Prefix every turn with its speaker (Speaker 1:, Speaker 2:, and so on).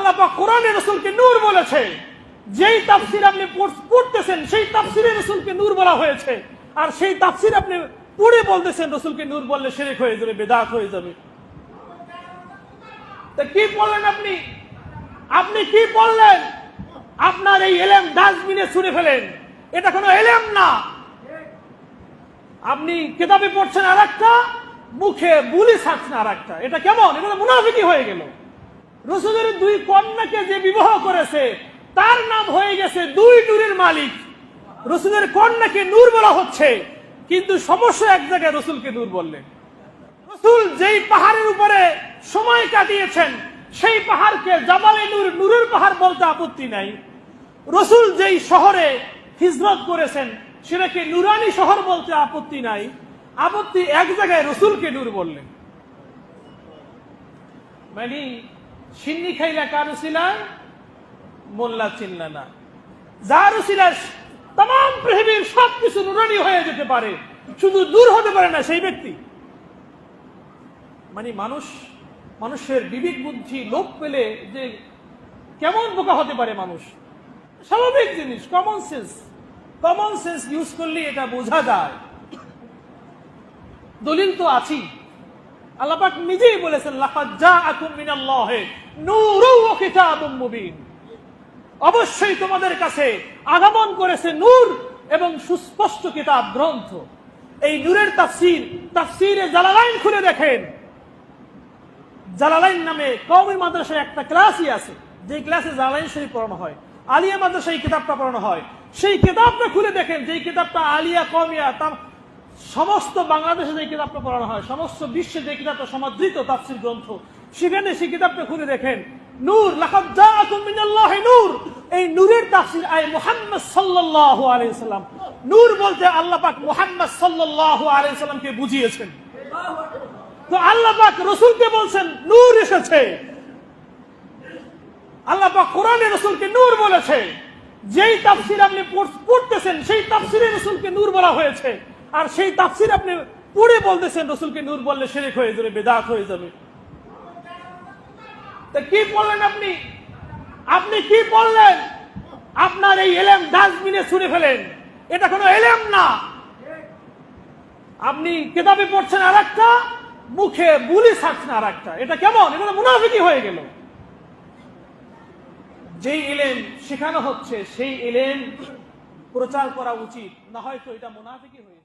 Speaker 1: আল্লাহ পাক কোরআনে রাসূলকে নূর বলেছে, যেই তাফসীর আপনি পড়তেছেন সেই তাফসীরে রাসূলকে নূর বলা হয়েছে, আর সেই তাফসীর আপনি পড়ে বলতেছেন রাসূলকে নূর বললে শিরক হয়ে যাবে, বিদআত হয়ে যাবে। তা কি বললেন আপনি? আপনি কি বললেন? আপনার এই ইলম ডাস্টবিনে ছুঁড়ে ফেলেন, এটা কোনো ইলম না। আপনি কিতাবে পড়ছেন আরেকটা, মুখে বুলি ছাড়ছেন আরেকটা, এটা কেমন? এটা তো মুনাফিকি হয়ে গেল। রাসূলের দুই কন্যাকে যে বিবাহ করেছে তার নাম হয়ে গেছে দুই নূরের মালিক। রাসূলের কন্যাকে নূর বলা হচ্ছে, কিন্তু সমস্যা এক জায়গায় রাসূলকে নূর বললেন। রাসূল যেই পাহাড়ের উপরে সময় কাটিয়েছেন সেই পাহাড়কে জাবালে নূর, নূরের পাহাড় বলতে আপত্তি নাই। রাসূল যেই শহরে হিজরত করেছেন সেটাকে নুরানি শহর বলতে আপত্তি নাই। আপত্তি এক জায়গায় রাসূলকে নূর বললেন। মানে সিন্নি খাইলা কার উসিলা? মোল্লা চিনলা না। যার উসিলা তাম পৃথিবীর সবকিছু নুরানি হয়ে যেতে পারে, শুধু দূর হতে পারে না সেই ব্যক্তি। মানে মানুষের বিবেক বুদ্ধি লোপ পেলে যে কেমন বোকা হতে পারে মানুষ, স্বাভাবিক জিনিস, কমন সেন্স ইউজ করলে এটা বোঝা যায়। দলিল তো আছেই, আল্লাহ পাক নিজেই বলেছেন লাকাদ জাআকুম মিনাল্লাহি নূরুন ওয়া কিতাবুম মুবিন, অবশ্যই তোমাদের কাছে আগমন করেছে নূর এবং সুস্পষ্ট কিতাব গ্রন্থ। এই নূরের তাফসীরে জালালাইন খুলে দেখেন। জালালাইন নামে কওমি মাদ্রাসায় একটা ক্লাসই আছে, যে ক্লাসে জালালাইন শরীফ পড়ানো হয়। আলিয়া মাদ্রাসায় এই কিতাবটা পড়ানো হয়। সেই কিতাবটা খুলে দেখেন, যেই কিতাবটা আলিয়া কওমিয়া সমস্ত বাংলাদেশে যে কিতাবটা পড়ানো হয়, সমস্ত বিশ্বে যে কিতাবটা সমাদৃত তাফসীর গ্রন্থ, সেখানে সেই কিতাবটা খুলে দেখেন নূর, লাকাদ জাআকুম মিনাল্লাহি নূর, এই নূরের তাফসীর আয় মুহাম্মদ সাল্লাল্লাহু আলাইহি ওয়াসাল্লাম। নূর বলতে আল্লাহ পাক মুহাম্মদ সাল্লাল্লাহু আলাইহি ওয়াসাল্লামকে বুঝিয়েছেন। তো আল্লাহ পাক রাসূলকে বলছেন নূর এসেছে। আল্লাহ পাক কোরআনে রাসূলকে নূর বলেছে, যেই তাফসীর আপনি পড়তেছেন সেই তাফসীরে রাসূলকে নূর বলা হয়েছে, আর সেই তাফসীর আপনি পড়ে বলতেছেন রাসূলকে নূর বললে শিরক হয়ে যাবে, বিদআত হয়ে যাবে। তা কি বললেন আপনি? আপনি কি বললেন? আপনার এই ইলম ডাস্টবিনে ছুঁড়ে ফেলেন, এটা কোনো ইলম না। আপনি কিতাবে পড়ছেন আরেকটা, মুখে বুলি ছাড়ছেন আরেকটা, এটা কেমন? এটা তো মুনাফিকি হয়ে গেল। যেই ইলম শেখানো হচ্ছে সেই ইলম প্রচার করা উচিত, না হয়তো এটা মুনাফিকি হয়ে